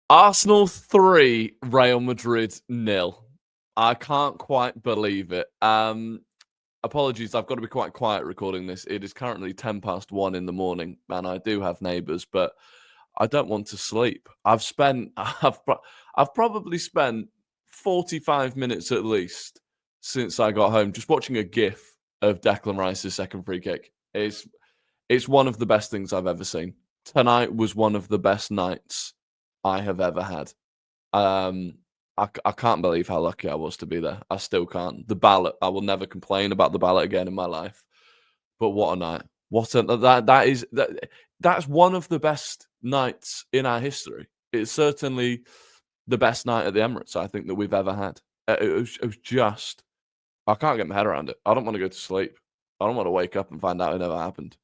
Arsenal 3, Real Madrid 0. I can't quite believe it. Apologies, I've got to be quite quiet recording this. It is currently 10 past 1 in the morning, and I do have neighbours, but I don't want to sleep. I've probably spent 45 minutes at least since I got home just watching a GIF of Declan Rice's second free kick. It's one of the best things I've ever seen. Tonight was one of the best nights I have ever had. I can't believe how lucky I was to be there. I still can't. The ballot, I will never complain about the ballot again in my life. But what a night! That's one of the best nights in our history. It's certainly the best night at the Emirates I think that we've ever had. It was just I can't get my head around it. I don't want to go to sleep. I don't want to wake up and find out it never happened.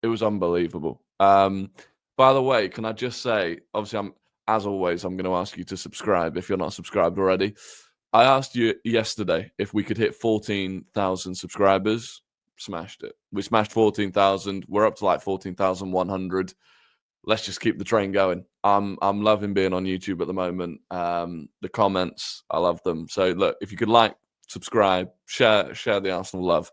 It was unbelievable. By the way, can I just say, obviously, as always, I'm going to ask you to subscribe if you're not subscribed already. I asked you yesterday if we could hit 14,000 subscribers. Smashed it. We smashed 14,000. We're up to like 14,100. Let's just keep the train going. I'm loving being on YouTube at the moment. The comments, I love them. So look, if you could like, subscribe, share the Arsenal love.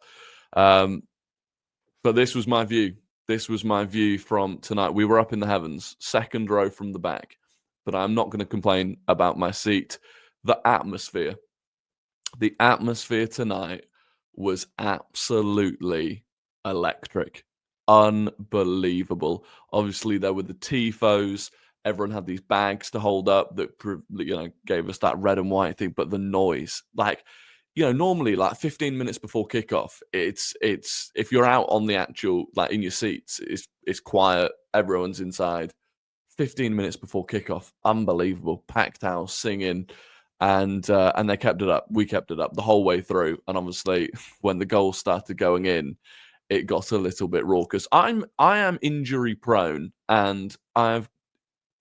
But this was my view. This was my view from tonight. We were up in the heavens, second row from the back. But I'm not going to complain about my seat. The atmosphere tonight was absolutely electric. Unbelievable. Obviously, there were the tifos. Everyone had these bags to hold up that gave us that red and white thing. But the noise, normally like 15 minutes before kickoff, it's if you're out on the actual in your seats, it's quiet. Everyone's inside. 15 minutes before kickoff, unbelievable. Packed house, singing, and they kept it up. We kept it up the whole way through. And obviously, when the goals started going in, it got a little bit raucous. I am injury prone, and I've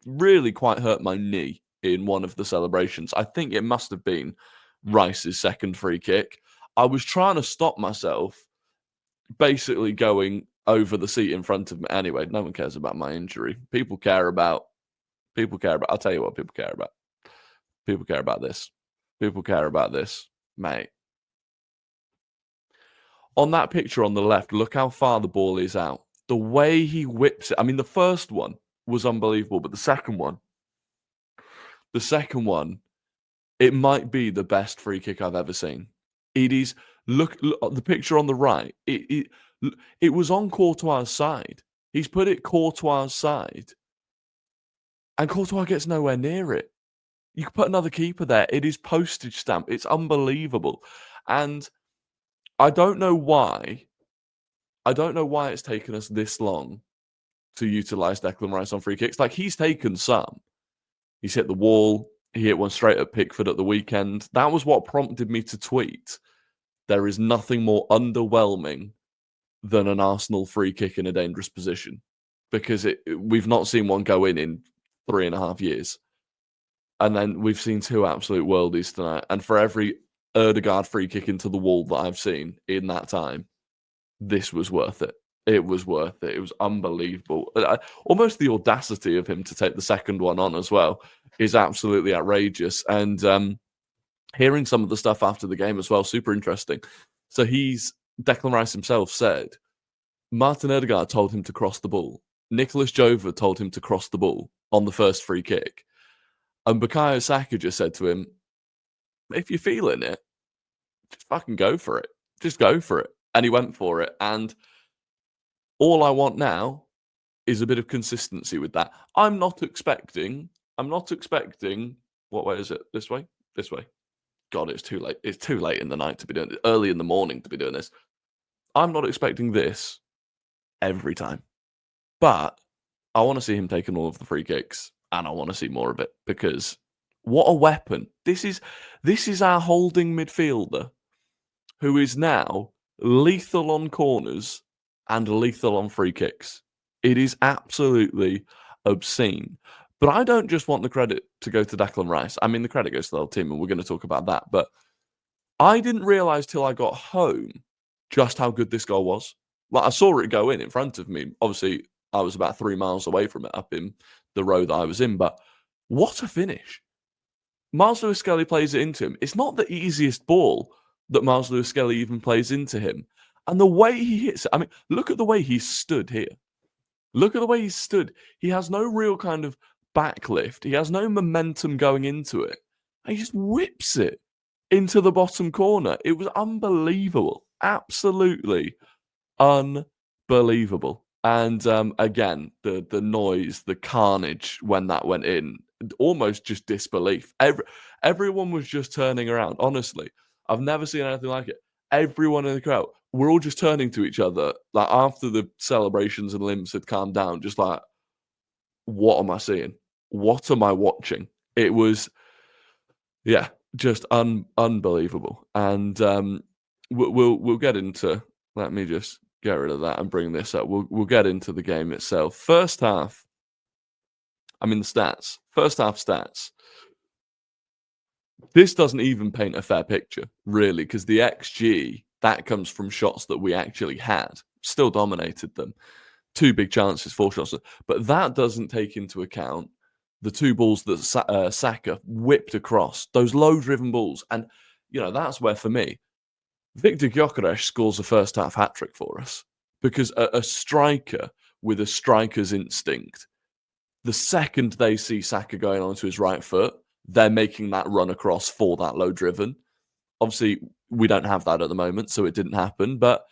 really quite hurt my knee in one of the celebrations. I think it must have been Rice's second free kick. I was trying to stop myself, basically going over the seat in front of me. Anyway, no one cares about my injury. People care about. I'll tell you what people care about. People care about this. People care about this, mate. On that picture on the left, look how far the ball is out. The way he whips it. I mean, the first one was unbelievable, but the second one, it might be the best free kick I've ever seen. It is. Look the picture on the right. It was on Courtois' side. He's put it Courtois' side, and Courtois gets nowhere near it. You could put another keeper there. It is postage stamp. It's unbelievable, and I don't know why. I don't know why it's taken us this long to utilize Declan Rice on free kicks. Like, he's taken some. He's hit the wall. He hit one straight at Pickford at the weekend. That was what prompted me to tweet. There is nothing more underwhelming than an Arsenal free kick in a dangerous position, because we've not seen one go in 3.5 years. And then we've seen two absolute worldies tonight. And for every Erdegaard free kick into the wall that I've seen in that time, this was worth it. It was worth it. It was unbelievable. Almost the audacity of him to take the second one on as well is absolutely outrageous. And hearing some of the stuff after the game as well, super interesting. So Declan Rice himself said, Martin Erdegaard told him to cross the ball. Nicholas Jova told him to cross the ball on the first free kick. And Bukayo Saka just said to him, if you're feeling it, just fucking go for it. Just go for it. And he went for it. And all I want now is a bit of consistency with that. I'm not expecting, what way is it? This way? This way. God, it's too late. It's too late in the night to be doing it. Early in the morning to be doing this. I'm not expecting this every time. But I want to see him taking all of the free kicks, and I want to see more of it, because what a weapon. This is our holding midfielder who is now lethal on corners and lethal on free kicks. It is absolutely obscene. But I don't just want the credit to go to Declan Rice. I mean, the credit goes to the whole team, and we're going to talk about that. But I didn't realise till I got home just how good this goal was. Like, I saw it go in front of me. Obviously, I was about 3 miles away from it, up in the row that I was in. But What a finish. Miles Lewis-Skelly plays it into him. It's not the easiest ball that Miles Lewis-Skelly even plays into him. And the way he hits it, I mean, look at the way he stood here. Look at the way he stood. He has no real kind of backlift. He has no momentum going into it. And he just whips it into the bottom corner. It was unbelievable. Absolutely unbelievable. And again, the noise, the carnage when that went in, almost just disbelief. Everyone was just turning around. Honestly, I've never seen anything like it. Everyone in the crowd, we're all just turning to each other, like after the celebrations and limbs had calmed down, just like, what am I seeing? What am I watching? It was, yeah, just unbelievable. And we'll get into. Let me just get rid of that and bring this up. We'll get into the game itself. First half. I mean the stats. First half stats. This doesn't even paint a fair picture, really, because the XG that comes from shots that we actually had, still dominated them. 2 big chances, 4 shots, but that doesn't take into account the 2 balls that Saka whipped across, those low-driven balls. And, that's where, for me, Victor Gyökeres scores a first-half hat-trick for us, because a striker with a striker's instinct, the second they see Saka going onto his right foot, they're making that run across for that low-driven. Obviously, we don't have that at the moment, so it didn't happen, but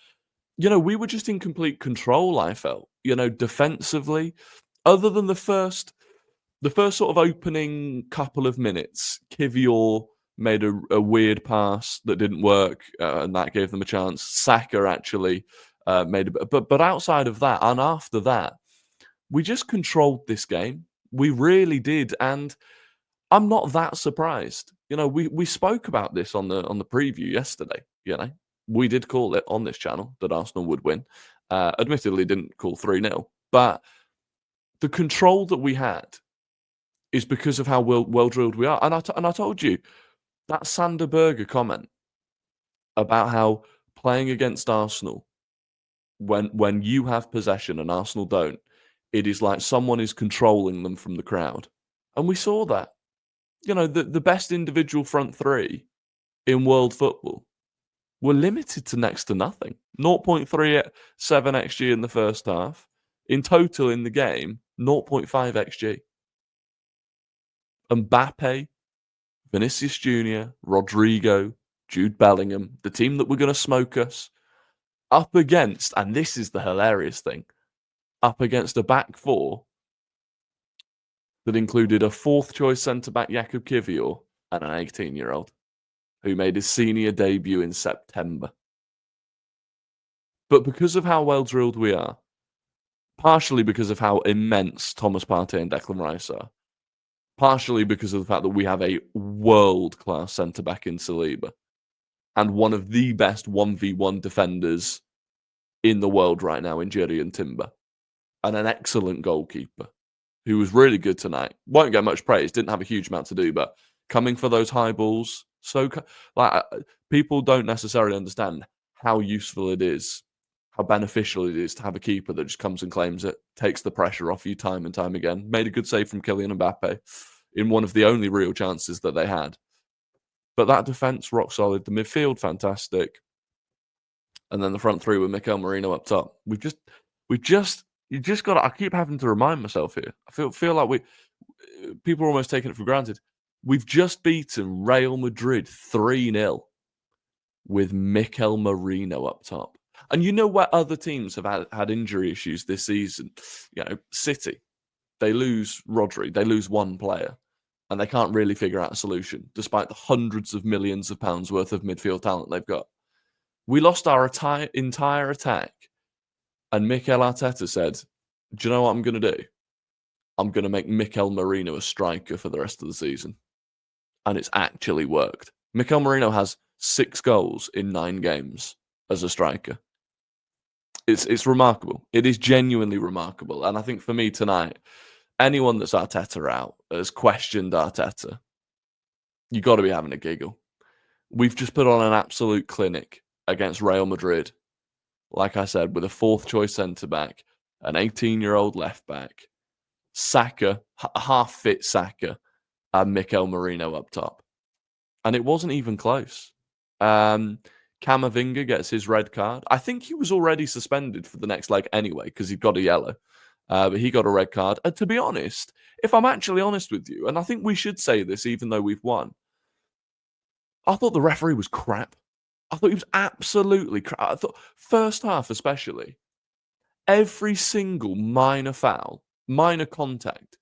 we were just in complete control, I felt. Defensively, other than the first sort of opening couple of minutes, Kivior made a weird pass that didn't work, and that gave them a chance. Saka actually made a but outside of that, and after that, we just controlled this game. We really did, and I'm not that surprised. We spoke about this on the preview yesterday. We did call it on this channel that Arsenal would win. Admittedly, didn't call 3-0, but the control that we had is because of how well drilled we are. And I told you that Sander Berger comment about how playing against Arsenal, when you have possession and Arsenal don't, it is like someone is controlling them from the crowd, and we saw that. The best individual front three in world football were limited to next to nothing. 0.37 XG in the first half. In total in the game, 0.5 XG. Mbappe, Vinicius Jr., Rodrigo, Jude Bellingham, the team that were going to smoke us, up against, and this is the hilarious thing, up against a back four that included a fourth-choice centre-back, Jakub Kivior, and an 18-year-old who made his senior debut in September. But because of how well-drilled we are, partially because of how immense Thomas Partey and Declan Rice are, partially because of the fact that we have a world-class centre-back in Saliba, and one of the best 1v1 defenders in the world right now in Jurriën Timber, and an excellent goalkeeper who was really good tonight. Won't get much praise, didn't have a huge amount to do, but coming for those high balls, people don't necessarily understand how useful it is, how beneficial it is to have a keeper that just comes and claims it, takes the pressure off you time and time again. Made a good save from Kylian Mbappe in one of the only real chances that they had. But that defence, rock solid. The midfield, fantastic. And then the front three with Mikel Merino up top. You just got to, I keep having to remind myself here. I feel like people are almost taking it for granted. We've just beaten Real Madrid 3-0 with Mikel Merino up top. And you know where other teams have had injury issues this season? City, they lose Rodri, they lose one player, and they can't really figure out a solution, despite the hundreds of millions of pounds worth of midfield talent they've got. We lost our entire attack, and Mikel Arteta said, do you know what I'm going to do? I'm going to make Mikel Merino a striker for the rest of the season. And it's actually worked. Mikel Merino has 6 goals in 9 games as a striker. It's remarkable. It is genuinely remarkable. And I think for me tonight, anyone that's Arteta out has questioned Arteta, you got to be having a giggle. We've just put on an absolute clinic against Real Madrid. Like I said, with a fourth-choice centre-back, an 18-year-old left-back, Saka, half-fit Saka, and Mikel Merino up top. And it wasn't even close. Camavinga gets his red card. I think he was already suspended for the next leg anyway because he got a yellow. But he got a red card. And to be honest, if I'm actually honest with you, and I think we should say this even though we've won, I thought the referee was crap. I thought he was absolutely crap. I thought first half especially, every single minor foul, minor contact,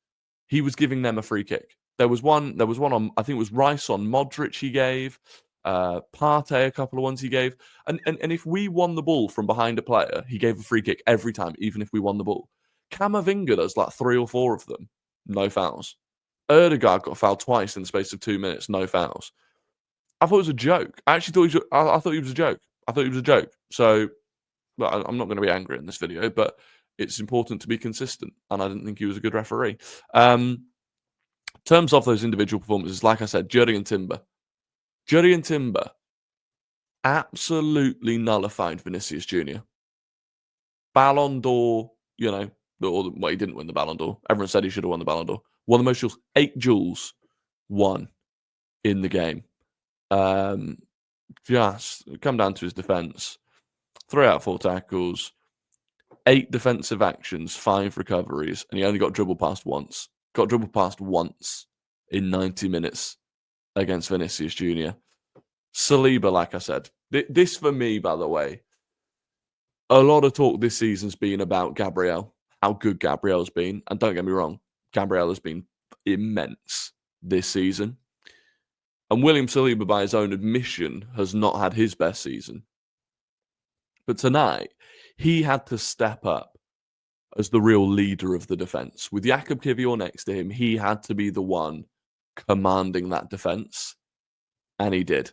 he was giving them a free kick. There was one on, I think it was Rice on Modric he gave, Partey a couple of ones he gave. And if we won the ball from behind a player, he gave a free kick every time, even if we won the ball. Camavinga does like 3 or 4 of them, no fouls. Erdegaard got fouled twice in the space of 2 minutes, no fouls. I thought it was a joke. I actually thought I thought he was a joke. I thought he was a joke. So, well, I'm not going to be angry in this video, but it's important to be consistent, and I didn't think he was a good referee. In terms of those individual performances, like I said, Jurrien Timber absolutely nullified Vinicius Jr. Ballon d'Or, well, he didn't win the Ballon d'Or. Everyone said he should have won the Ballon d'Or. Won the most duels, 8 duels won in the game. Just come down to his defense. 3 out of 4 tackles, 8 defensive actions, 5 recoveries, and he only got dribbled past once. Got dribbled past once in 90 minutes against Vinicius Jr. Saliba, like I said, this for me, by the way, a lot of talk this season's been about Gabriel, how good Gabriel's been. And don't get me wrong, Gabriel has been immense this season. And William Saliba, by his own admission, has not had his best season. But tonight, he had to step up as the real leader of the defence. With Jakub Kiwior next to him, he had to be the one commanding that defence. And he did.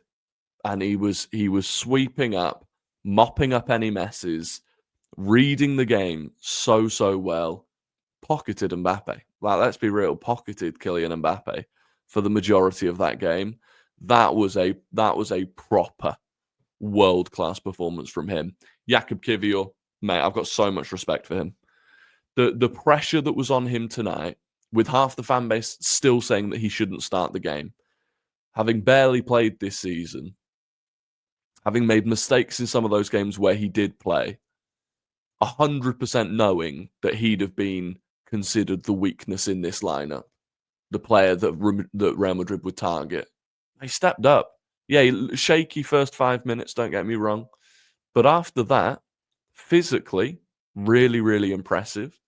And he was sweeping up, mopping up any messes, reading the game so well. Pocketed Mbappe. Like, let's be real, pocketed Kylian Mbappe for the majority of that game. That was a proper world-class performance from him. Jakub Kiwior, mate, I've got so much respect for him. The pressure that was on him tonight, with half the fan base still saying that he shouldn't start the game, having barely played this season, having made mistakes in some of those games where he did play, 100% knowing that he'd have been considered the weakness in this lineup, the player that Real Madrid would target. He stepped up. Yeah, shaky first 5 minutes, don't get me wrong. But after that, physically, really, really impressive.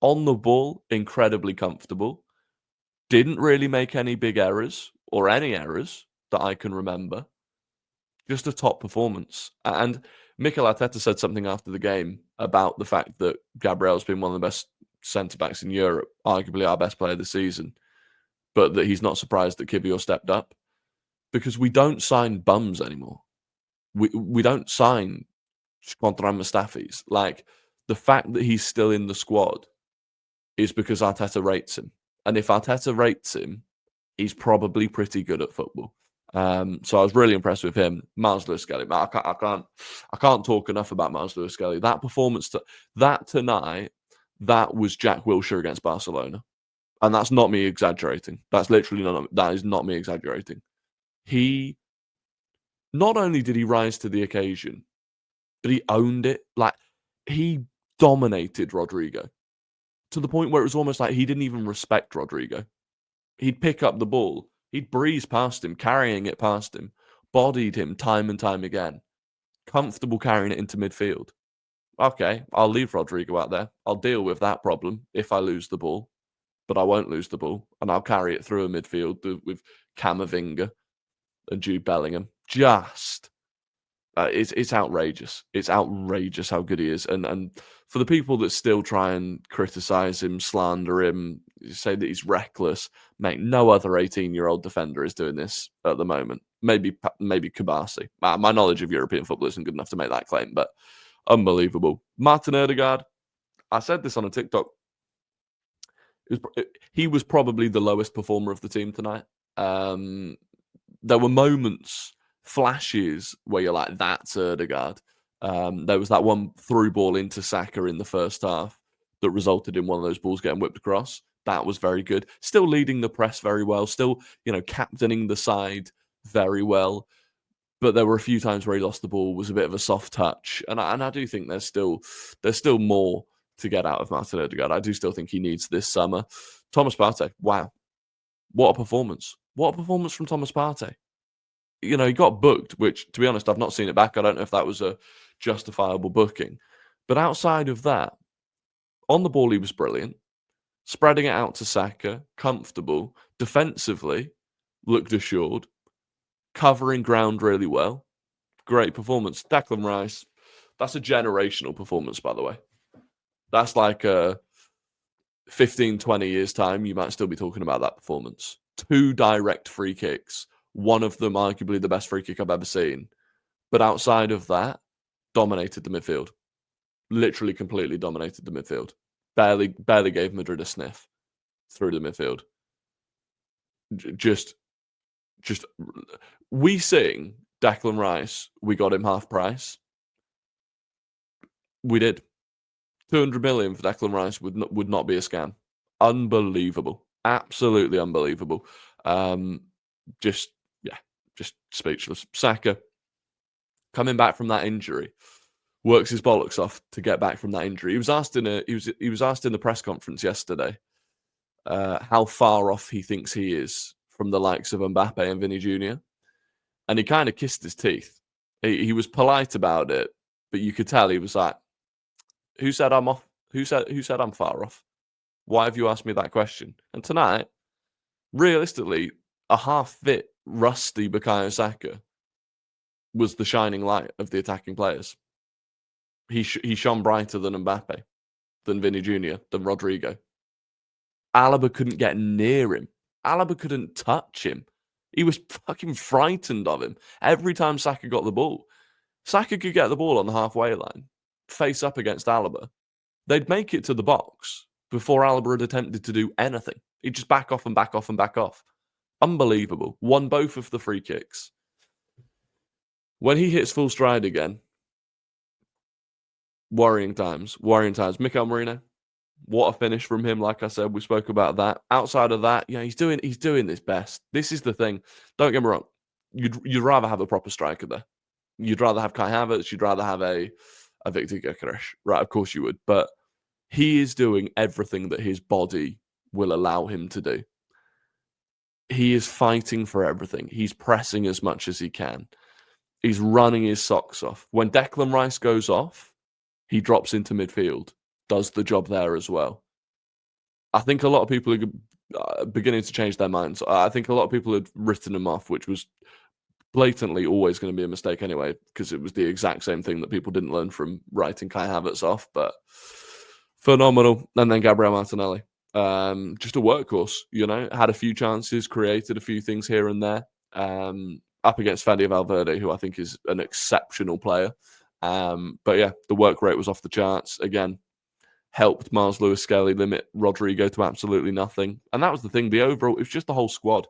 On the ball, incredibly comfortable. Didn't really make any big errors, or any errors that I can remember. Just a top performance. And Mikel Arteta said something after the game about the fact that Gabriel's been one of the best centre-backs in Europe, arguably our best player this season, but that he's not surprised that Kiwior stepped up. Because we don't sign bums anymore. We don't sign Shkodran Mustafis. Like, the fact that he's still in the squad is because Arteta rates him. And if Arteta rates him, he's probably pretty good at football. So I was really impressed with him. Miles Lewis-Skelly. I can't talk enough about Miles Lewis-Skelly. That performance, that tonight, that was Jack Wilshere against Barcelona. And that's not me exaggerating. That is not me exaggerating. He, not only did he rise to the occasion, but he owned it. Like, he dominated Rodrigo to the point where it was almost like he didn't even respect Rodrigo. He'd pick up the ball, he'd breeze past him, carrying it past him, bodied him time and time again, comfortable carrying it into midfield. Okay, I'll leave Rodrigo out there. I'll deal with that problem if I lose the ball, but I won't lose the ball, and I'll carry it through a midfield with Camavinga and Jude Bellingham. Just, it's outrageous. It's outrageous how good he is. And for the people that still try and criticize him, slander him, say that he's reckless, mate, no other 18-year-old defender is doing this at the moment. Maybe Kabasi. My knowledge of European football isn't good enough to make that claim, but unbelievable. Martin Erdegaard, I said this on a TikTok. He was probably the lowest performer of the team tonight. There were moments, flashes, where you're like, that's Erdegaard. There was that one through ball into Saka in the first half that resulted in one of those balls getting whipped across. That was very good. Still leading the press very well. Still, captaining the side very well. But there were a few times where he lost the ball, was a bit of a soft touch, and I do think there's still more to get out of Martin Odegaard. I do still think he needs this summer. Thomas Partey, wow, what a performance! What a performance from Thomas Partey. He got booked, which, to be honest, I've not seen it back. I don't know if that was a justifiable booking, but outside of that, on the ball he was brilliant. Spreading it out to Saka, comfortable, defensively, looked assured, covering ground really well. Great performance. Declan Rice, that's a generational performance, by the way. That's like 15, 20 years' time, you might still be talking about that performance. 2 direct free kicks, one of them arguably the best free kick I've ever seen. But outside of that, dominated the midfield. Literally completely dominated the midfield. Barely gave Madrid a sniff through the midfield. Just we sing Declan Rice, we got him half price. We did. 200 million for Declan Rice would not be a scam. Unbelievable. Absolutely unbelievable. Just speechless. Saka, coming back from that injury, works his bollocks off to get back from that injury. He was asked in the press conference yesterday how far off he thinks he is from the likes of Mbappe and Vinny Jr. And he kind of kissed his teeth. He was polite about it, but you could tell he was like, "Who said I'm off? Who said I'm far off? Why have you asked me that question?" And tonight, realistically, a half-fit, rusty Bukayo Saka was the shining light of the attacking players. He shone brighter than Mbappe, than Vinny Jr., than Rodrigo. Alaba couldn't get near him. Alaba couldn't touch him. He was fucking frightened of him. Every time Saka got the ball, Saka could get the ball on the halfway line, face up against Alaba. They'd make it to the box before Alaba had attempted to do anything. He'd just back off and back off and back off. Unbelievable. Won both of the free kicks. When he hits full stride again, worrying times. Mikel Merino, what a finish from him. Like I said, we spoke about that. Outside of that, he's doing his best. This is the thing. Don't get me wrong. You'd rather have a proper striker there. You'd rather have Kai Havertz. You'd rather have a Victor Gyökeres. Right, of course you would. But he is doing everything that his body will allow him to do. He is fighting for everything. He's pressing as much as he can. He's running his socks off. When Declan Rice goes off, he drops into midfield, does the job there as well. I think a lot of people are beginning to change their minds. I think a lot of people had written him off, which was blatantly always going to be a mistake anyway, because it was the exact same thing that people didn't learn from writing Kai Havertz off. But phenomenal. And then Gabriel Martinelli. Just a workhorse, had a few chances, created a few things here and there. Up against Fede Valverde, who I think is an exceptional player. But yeah, the work rate was off the charts. Again, helped Mars Lewis Skelly limit Rodrigo to absolutely nothing. And that was the thing. It was just the whole squad.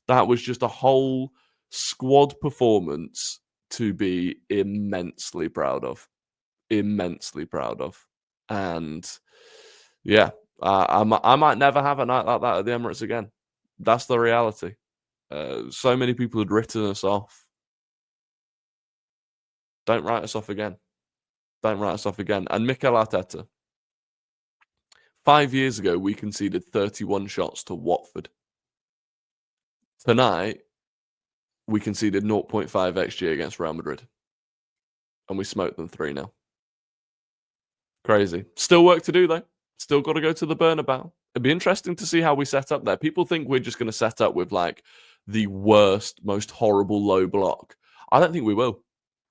That was just a whole squad performance to be immensely proud of. And yeah, I might never have a night like that at the Emirates again. That's the reality. So many people had written us off. Don't write us off again. And Mikel Arteta. 5 years ago, we conceded 31 shots to Watford. Tonight, we conceded 0.5 XG against Real Madrid. And we smoked them 3-0. Crazy. Still work to do, though. Still got to go to the Bernabeu. It'd be interesting to see how we set up there. People think we're just going to set up with like the worst, most horrible low block. I don't think we will.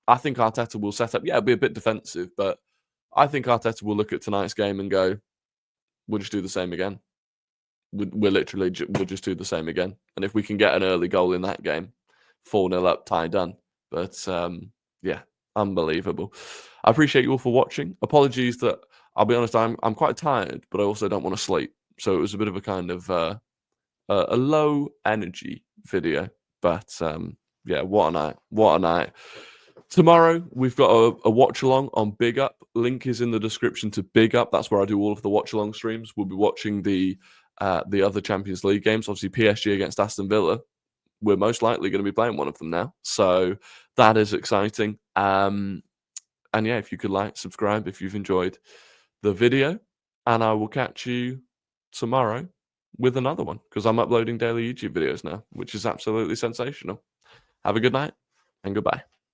I think Arteta will set up. Yeah, it'll be a bit defensive, but I think Arteta will look at tonight's game and go, we'll just do the same again. We'll just do the same again. And if we can get an early goal in that game, 4-0 up, tie done. But yeah, unbelievable. I appreciate you all for watching. Apologies that, I'll be honest, I'm quite tired, but I also don't want to sleep. So it was a bit of a kind of a low energy video. But yeah, what a night. Tomorrow, we've got a watch-along on Big Up. Link is in the description to Big Up. That's where I do all of the watch-along streams. We'll be watching the the other Champions League games. Obviously, PSG against Aston Villa. We're most likely going to be playing one of them now. So that is exciting. And yeah, if you could like, subscribe if you've enjoyed the video. And I will catch you tomorrow with another one, because I'm uploading daily YouTube videos now, which is absolutely sensational. Have a good night and goodbye.